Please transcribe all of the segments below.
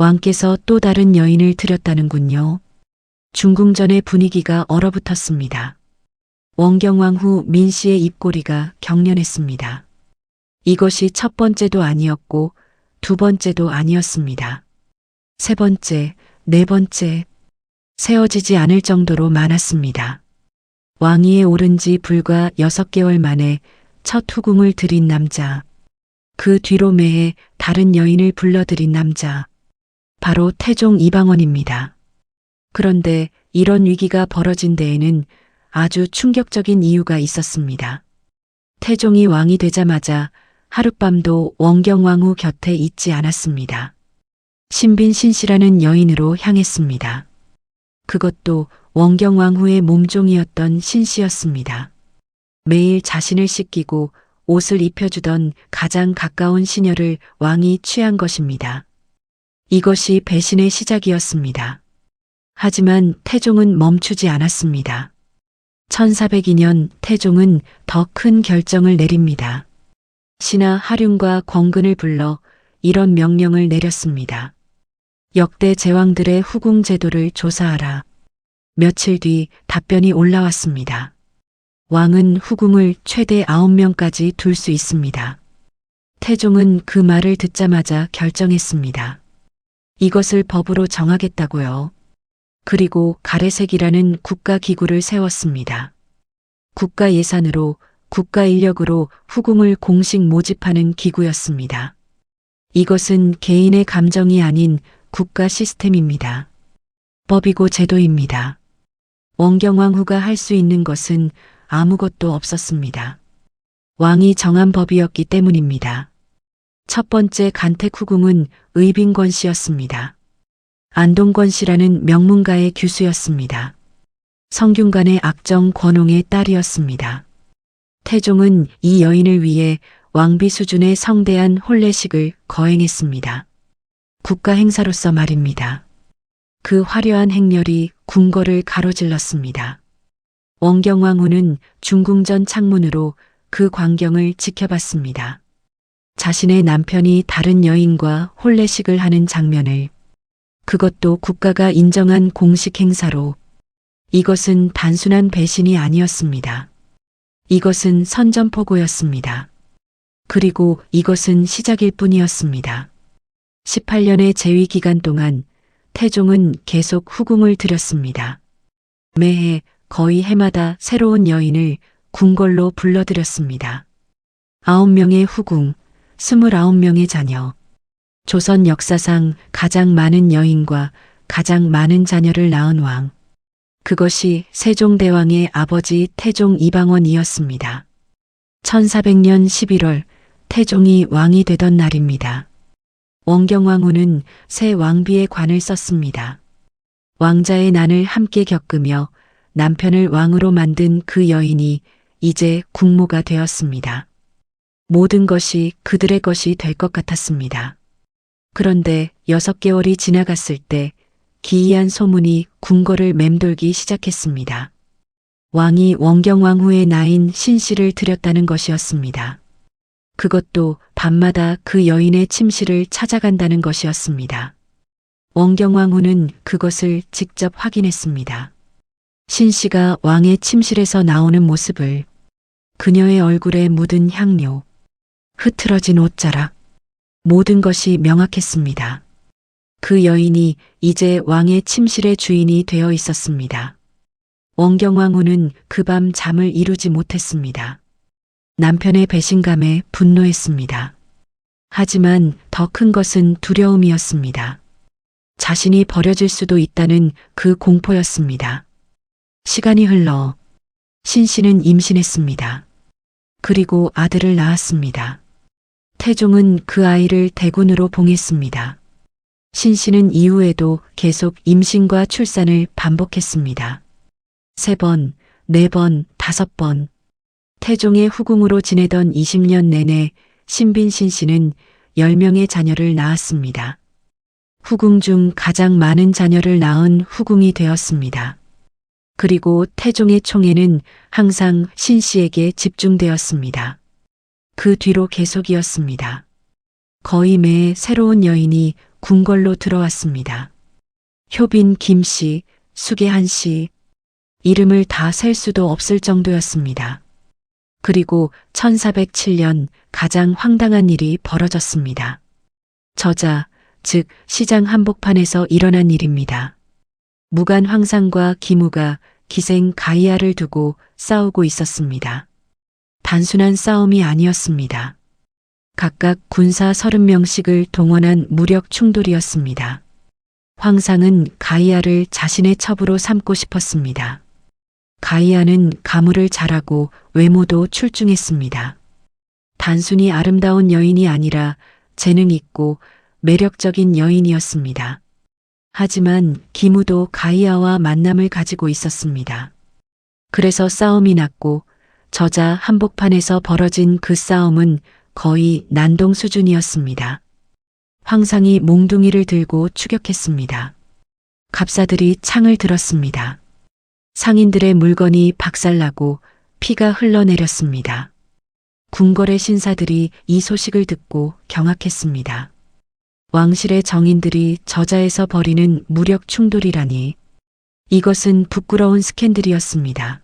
왕께서 또 다른 여인을 들였다는군요. 중궁전의 분위기가 얼어붙었습니다. 원경왕 후 민씨의 입꼬리가 경련했습니다. 이것이 첫 번째도 아니었고 두 번째도 아니었습니다. 세 번째, 네 번째, 세어지지 않을 정도로 많았습니다. 왕위에 오른 지 불과 6개월 만에 첫 후궁을 들인 남자, 그 뒤로 매해 다른 여인을 불러들인 남자, 바로 태종 이방원입니다. 그런데 이런 위기가 벌어진 데에는 아주 충격적인 이유가 있었습니다. 태종이 왕이 되자마자 하룻밤도 원경왕후 곁에 있지 않았습니다. 신빈 신씨라는 여인으로 향했습니다. 그것도 원경왕후의 몸종이었던 신씨였습니다. 매일 자신을 씻기고 옷을 입혀주던 가장 가까운 시녀를 왕이 취한 것입니다. 이것이 배신의 시작이었습니다. 하지만 태종은 멈추지 않았습니다. 1402년 태종은 더 큰 결정을 내립니다. 신하 하륜과 권근을 불러 이런 명령을 내렸습니다. 역대 제왕들의 후궁 제도를 조사하라. 며칠 뒤 답변이 올라왔습니다. 왕은 후궁을 최대 9명까지 둘 수 있습니다. 태종은 그 말을 듣자마자 결정했습니다. 이것을 법으로 정하겠다고요. 그리고 가래색이라는 국가기구를 세웠습니다. 국가 예산으로 국가 인력으로 후궁을 공식 모집하는 기구였습니다. 이것은 개인의 감정이 아닌 국가 시스템입니다. 법이고 제도입니다. 원경왕후가 할 수 있는 것은 아무것도 없었습니다. 왕이 정한 법이었기 때문입니다. 첫 번째 간택 후궁은 의빈권 씨였습니다. 안동권 씨라는 명문가의 규수였습니다. 성균관의 악정 권홍의 딸이었습니다. 태종은 이 여인을 위해 왕비 수준의 성대한 혼례식을 거행했습니다. 국가 행사로서 말입니다. 그 화려한 행렬이 궁궐을 가로질렀습니다. 원경왕후는 중궁전 창문으로 그 광경을 지켜봤습니다. 자신의 남편이 다른 여인과 혼례식을 하는 장면을, 그것도 국가가 인정한 공식 행사로. 이것은 단순한 배신이 아니었습니다. 이것은 선전포고였습니다. 그리고 이것은 시작일 뿐이었습니다. 18년의 재위 기간 동안 태종은 계속 후궁을 들였습니다. 매해 거의 해마다 새로운 여인을 궁궐로 불러들였습니다. 9명의 후궁, 29명의 자녀. 조선 역사상 가장 많은 여인과 가장 많은 자녀를 낳은 왕. 그것이 세종대왕의 아버지 태종 이방원이었습니다. 1400년 11월 태종이 왕이 되던 날입니다. 원경왕후는 새 왕비의 관을 썼습니다. 왕자의 난을 함께 겪으며 남편을 왕으로 만든 그 여인이 이제 국모가 되었습니다. 모든 것이 그들의 것이 될 것 같았습니다. 그런데 6개월이 지나갔을 때 기이한 소문이 궁궐을 맴돌기 시작했습니다. 왕이 원경왕후의 나인 신씨를 들였다는 것이었습니다. 그것도 밤마다 그 여인의 침실을 찾아간다는 것이었습니다. 원경왕후는 그것을 직접 확인했습니다. 신씨가 왕의 침실에서 나오는 모습을, 그녀의 얼굴에 묻은 향료, 흐트러진 옷자락, 모든 것이 명확했습니다. 그 여인이 이제 왕의 침실의 주인이 되어 있었습니다. 원경왕후는 그 밤 잠을 이루지 못했습니다. 남편의 배신감에 분노했습니다. 하지만 더 큰 것은 두려움이었습니다. 자신이 버려질 수도 있다는 그 공포였습니다. 시간이 흘러 신씨는 임신했습니다. 그리고 아들을 낳았습니다. 태종은 그 아이를 대군으로 봉했습니다. 신씨는 이후에도 계속 임신과 출산을 반복했습니다. 3번, 4번, 5번. 태종의 후궁으로 지내던 20년 내내 신빈 신씨는 10명의 자녀를 낳았습니다. 후궁 중 가장 많은 자녀를 낳은 후궁이 되었습니다. 그리고 태종의 총애는 항상 신씨에게 집중되었습니다. 그 뒤로 계속이었습니다. 거의 매 새로운 여인이 궁궐로 들어왔습니다. 효빈 김씨, 수계한 씨, 이름을 다 셀 수도 없을 정도였습니다. 그리고 1407년 가장 황당한 일이 벌어졌습니다. 저자, 즉 시장 한복판에서 일어난 일입니다. 무간 황상과 기무가 기생 가이아를 두고 싸우고 있었습니다. 단순한 싸움이 아니었습니다. 각각 군사 30명씩을 동원한 무력 충돌이었습니다. 황상은 가이아를 자신의 첩으로 삼고 싶었습니다. 가이아는 가물을 잘하고 외모도 출중했습니다. 단순히 아름다운 여인이 아니라 재능 있고 매력적인 여인이었습니다. 하지만 기무도 가이아와 만남을 가지고 있었습니다. 그래서 싸움이 났고 저자 한복판에서 벌어진 그 싸움은 거의 난동 수준이었습니다. 황상이 몽둥이를 들고 추격했습니다. 갑사들이 창을 들었습니다. 상인들의 물건이 박살나고 피가 흘러내렸습니다. 궁궐의 신사들이 이 소식을 듣고 경악했습니다. 왕실의 정인들이 저자에서 벌이는 무력 충돌이라니, 이것은 부끄러운 스캔들이었습니다.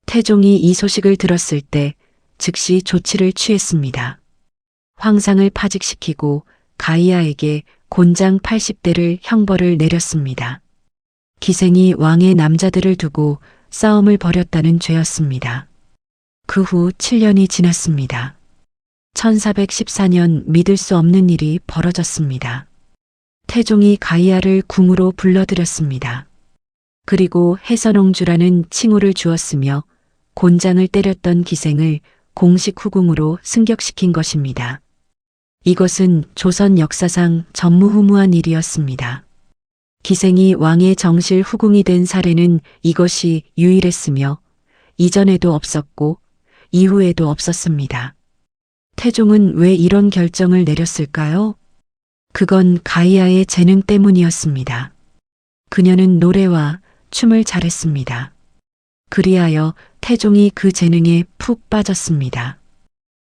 태종이 이 소식을 들었을 때 즉시 조치를 취했습니다. 황상을 파직시키고 가이아에게 곤장 80대를 형벌을 내렸습니다. 기생이 왕의 남자들을 두고 싸움을 벌였다는 죄였습니다. 그 후 7년이 지났습니다. 1414년 믿을 수 없는 일이 벌어졌습니다. 태종이 가이아를 궁으로 불러들였습니다. 그리고 해선옹주라는 칭호를 주었으며 곤장을 때렸던 기생을 공식 후궁으로 승격시킨 것입니다. 이것은 조선 역사상 전무후무한 일이었습니다. 기생이 왕의 정실 후궁이 된 사례는 이것이 유일했으며 이전에도 없었고 이후에도 없었습니다. 태종은 왜 이런 결정을 내렸을까요? 그건 가이아의 재능 때문이었습니다. 그녀는 노래와 춤을 잘했습니다. 그리하여 태종이 그 재능에 푹 빠졌습니다.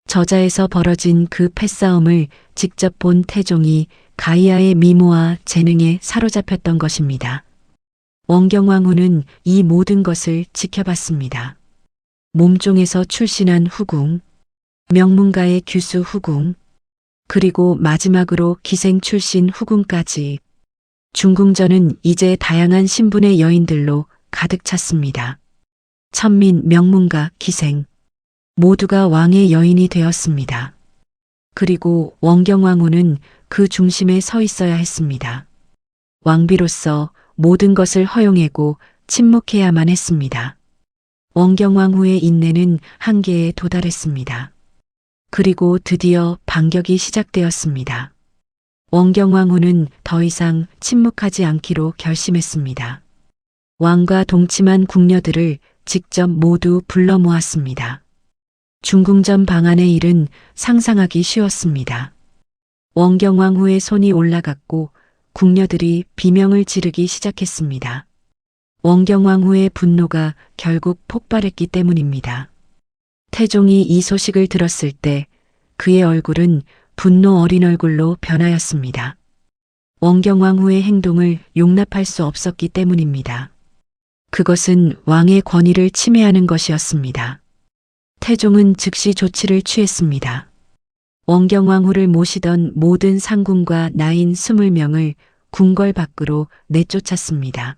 저자에서 벌어진 그 패싸움을 직접 본 태종이 가이아의 미모와 재능에 사로잡혔던 것입니다. 원경왕후는 이 모든 것을 지켜봤습니다. 몸종에서 출신한 후궁, 명문가의 규수 후궁, 그리고 마지막으로 기생 출신 후궁까지 중궁전은 이제 다양한 신분의 여인들로 가득 찼습니다. 천민, 명문가, 기생 모두가 왕의 여인이 되었습니다. 그리고 원경왕후는 그 중심에 서 있어야 했습니다. 왕비로서 모든 것을 허용하고 침묵해야만 했습니다. 원경왕후의 인내는 한계에 도달했습니다. 그리고 드디어 반격이 시작되었습니다. 원경왕후는 더 이상 침묵하지 않기로 결심했습니다. 왕과 동침한 궁녀들을 직접 모두 불러 모았습니다. 중궁전 방안의 일은 상상하기 쉬웠습니다. 원경왕후의 손이 올라갔고 궁녀들이 비명을 지르기 시작했습니다. 원경왕후의 분노가 결국 폭발했기 때문입니다. 태종이 이 소식을 들었을 때 그의 얼굴은 분노 어린 얼굴로 변하였습니다. 원경왕후의 행동을 용납할 수 없었기 때문입니다. 그것은 왕의 권위를 침해하는 것이었습니다. 태종은 즉시 조치를 취했습니다. 원경왕후를 모시던 모든 상궁과 나인 20명을 궁궐 밖으로 내쫓았습니다.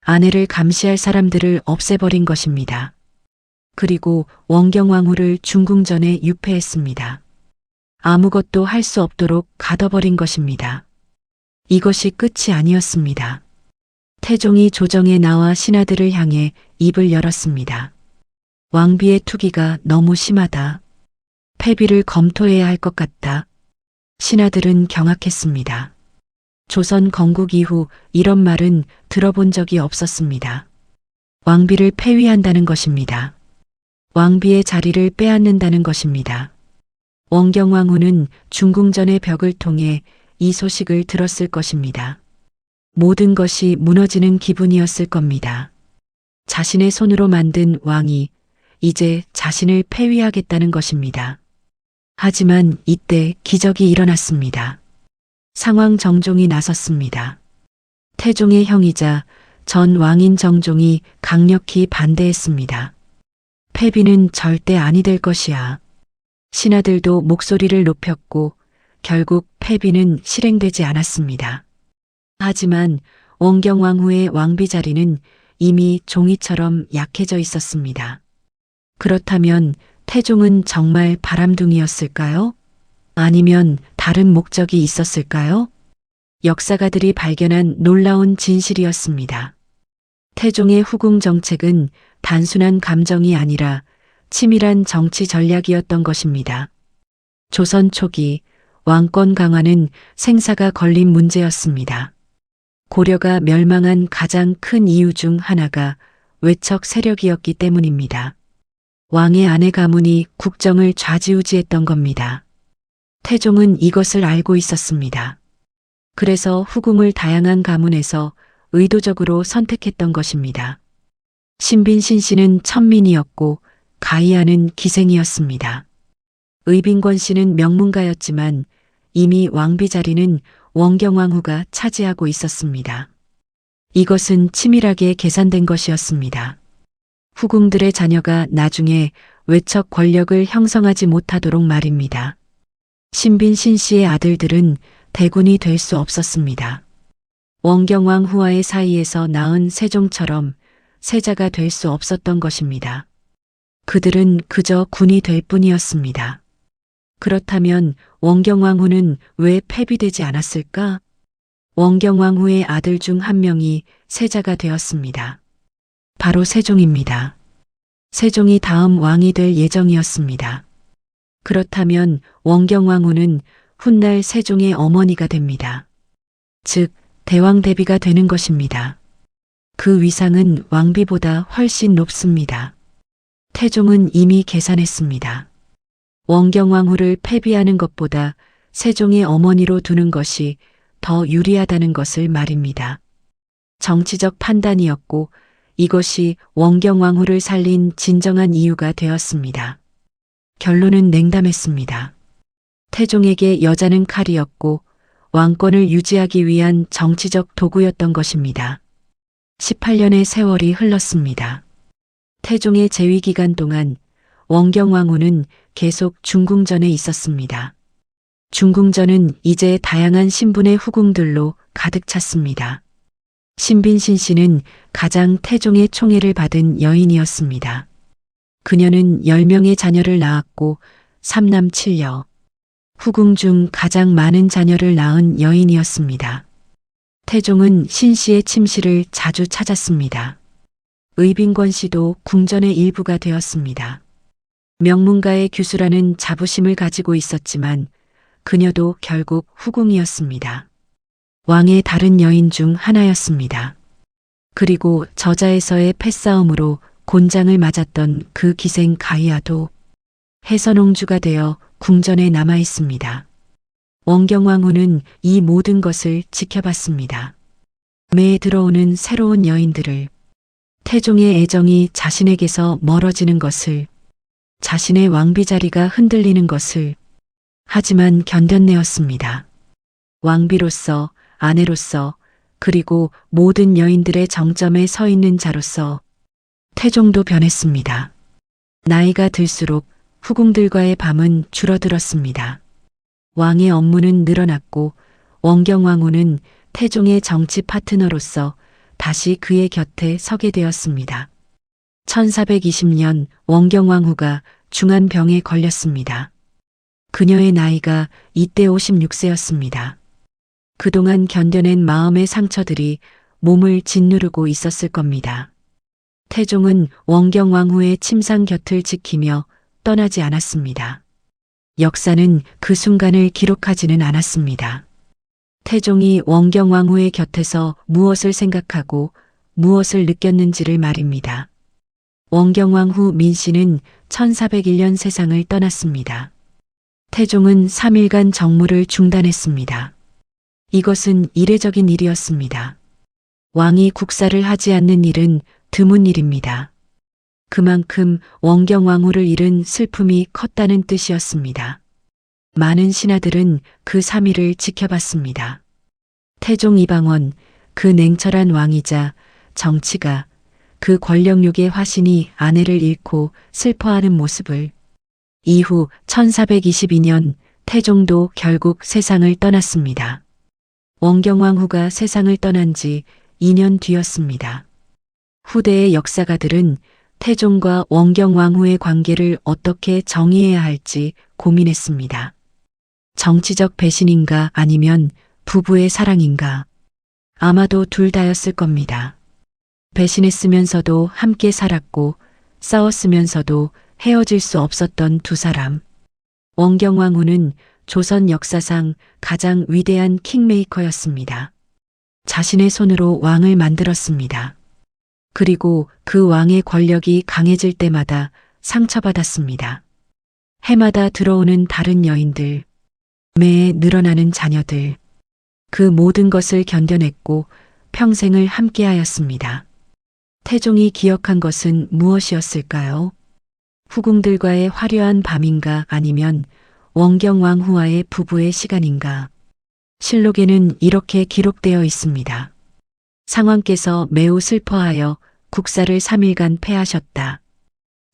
아내를 감시할 사람들을 없애버린 것입니다. 그리고 원경왕후를 중궁전에 유폐했습니다. 아무것도 할 수 없도록 가둬버린 것입니다. 이것이 끝이 아니었습니다. 태종이 조정에 나와 신하들을 향해 입을 열었습니다. 왕비의 투기가 너무 심하다. 폐비를 검토해야 할 것 같다. 신하들은 경악했습니다. 조선 건국 이후 이런 말은 들어본 적이 없었습니다. 왕비를 폐위한다는 것입니다. 왕비의 자리를 빼앗는다는 것입니다. 원경왕후는 중궁전의 벽을 통해 이 소식을 들었을 것입니다. 모든 것이 무너지는 기분이었을 겁니다. 자신의 손으로 만든 왕이 이제 자신을 폐위하겠다는 것입니다. 하지만 이때 기적이 일어났습니다. 상황 정종이 나섰습니다. 태종의 형이자 전 왕인 정종이 강력히 반대했습니다. 패비는 절대 아니 될 것이야. 신하들도 목소리를 높였고 결국 패비는 실행되지 않았습니다. 하지만 원경왕후의 왕비 자리는 이미 종이처럼 약해져 있었습니다. 그렇다면 태종은 정말 바람둥이였을까요? 아니면 다른 목적이 있었을까요? 역사가들이 발견한 놀라운 진실이었습니다. 태종의 후궁 정책은 단순한 감정이 아니라 치밀한 정치 전략이었던 것입니다. 조선 초기 왕권 강화는 생사가 걸린 문제였습니다. 고려가 멸망한 가장 큰 이유 중 하나가 외척 세력이었기 때문입니다. 왕의 아내 가문이 국정을 좌지우지했던 겁니다. 태종은 이것을 알고 있었습니다. 그래서 후궁을 다양한 가문에서 의도적으로 선택했던 것입니다. 신빈신 씨는 천민이었고 가이아는 기생이었습니다. 의빈권 씨는 명문가였지만 이미 왕비 자리는 원경왕후가 차지하고 있었습니다. 이것은 치밀하게 계산된 것이었습니다. 후궁들의 자녀가 나중에 외척 권력을 형성하지 못하도록 말입니다. 신빈신 씨의 아들들은 대군이 될 수 없었습니다. 원경왕후와의 사이에서 낳은 세종처럼 세자가 될 수 없었던 것입니다. 그들은 그저 군이 될 뿐이었습니다. 그렇다면 원경왕후는 왜 패비되지 않았을까? 원경왕후의 아들 중 한 명이 세자가 되었습니다. 바로 세종입니다. 세종이 다음 왕이 될 예정이었습니다. 그렇다면 원경왕후는 훗날 세종의 어머니가 됩니다. 즉, 대왕 대비가 되는 것입니다. 그 위상은 왕비보다 훨씬 높습니다. 태종은 이미 계산했습니다. 원경왕후를 패비하는 것보다 세종의 어머니로 두는 것이 더 유리하다는 것을 말입니다. 정치적 판단이었고 이것이 원경왕후를 살린 진정한 이유가 되었습니다. 결론은 냉담했습니다. 태종에게 여자는 칼이었고 왕권을 유지하기 위한 정치적 도구였던 것입니다. 18년의 세월이 흘렀습니다. 태종의 재위 기간 동안 원경왕후는 계속 중궁전에 있었습니다. 중궁전은 이제 다양한 신분의 후궁들로 가득 찼습니다. 신빈신 씨는 가장 태종의 총애를 받은 여인이었습니다. 그녀는 10명의 자녀를 낳았고 3남 7녀, 후궁 중 가장 많은 자녀를 낳은 여인이었습니다. 태종은 신 씨의 침실을 자주 찾았습니다. 의빈권 씨도 궁전의 일부가 되었습니다. 명문가의 규수라는 자부심을 가지고 있었지만 그녀도 결국 후궁이었습니다. 왕의 다른 여인 중 하나였습니다. 그리고 저자에서의 패싸움으로 곤장을 맞았던 그 기생 가이아도 해선옹주가 되어 궁전에 남아 있습니다. 원경왕후는 이 모든 것을 지켜봤습니다. 매에 들어오는 새로운 여인들을, 태종의 애정이 자신에게서 멀어지는 것을, 자신의 왕비 자리가 흔들리는 것을, 하지만 견뎌내었습니다. 왕비로서, 아내로서, 그리고 모든 여인들의 정점에 서 있는 자로서 태종도 변했습니다. 나이가 들수록 후궁들과의 밤은 줄어들었습니다. 왕의 업무는 늘어났고 원경왕후는 태종의 정치 파트너로서 다시 그의 곁에 서게 되었습니다. 1420년 원경왕후가 중한 병에 걸렸습니다. 그녀의 나이가 이때 56세였습니다. 그동안 견뎌낸 마음의 상처들이 몸을 짓누르고 있었을 겁니다. 태종은 원경왕후의 침상 곁을 지키며 떠나지 않았습니다. 역사는 그 순간을 기록하지는 않았습니다. 태종이 원경왕후의 곁에서 무엇을 생각하고 무엇을 느꼈는지를 말입니다. 원경왕후 민씨는 1401년 세상을 떠났습니다. 태종은 3일간 정무를 중단했습니다. 이것은 이례적인 일이었습니다. 왕이 국사를 하지 않는 일은 드문 일입니다. 그만큼 원경왕후를 잃은 슬픔이 컸다는 뜻이었습니다. 많은 신하들은 그 3일을 지켜봤습니다. 태종 이방원, 그 냉철한 왕이자 정치가, 그 권력욕의 화신이 아내를 잃고 슬퍼하는 모습을. 이후 1422년 태종도 결국 세상을 떠났습니다. 원경왕후가 세상을 떠난 지 2년 뒤였습니다. 후대의 역사가들은 태종과 원경왕후의 관계를 어떻게 정의해야 할지 고민했습니다. 정치적 배신인가 아니면 부부의 사랑인가? 아마도 둘 다였을 겁니다. 배신했으면서도 함께 살았고 싸웠으면서도 헤어질 수 없었던 두 사람. 원경왕후는 조선 역사상 가장 위대한 킹메이커였습니다. 자신의 손으로 왕을 만들었습니다. 그리고 그 왕의 권력이 강해질 때마다 상처받았습니다. 해마다 들어오는 다른 여인들, 매해 늘어나는 자녀들, 그 모든 것을 견뎌냈고 평생을 함께하였습니다. 태종이 기억한 것은 무엇이었을까요? 후궁들과의 화려한 밤인가 아니면 원경왕후와의 부부의 시간인가? 실록에는 이렇게 기록되어 있습니다. 상왕께서 매우 슬퍼하여 국사를 3일간 패하셨다.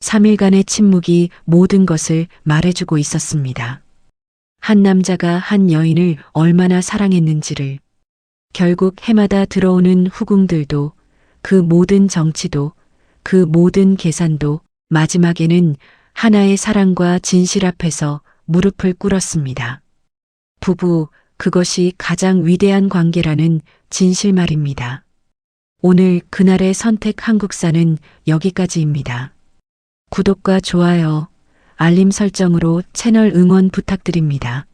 3일간의 침묵이 모든 것을 말해주고 있었습니다. 한 남자가 한 여인을 얼마나 사랑했는지를. 결국 해마다 들어오는 후궁들도, 그 모든 정치도, 그 모든 계산도 마지막에는 하나의 사랑과 진실 앞에서 무릎을 꿇었습니다. 부부, 그것이 가장 위대한 관계라는 진실 말입니다. 오늘 그날의 선택 한국사는 여기까지입니다. 구독과 좋아요, 알림 설정으로 채널 응원 부탁드립니다.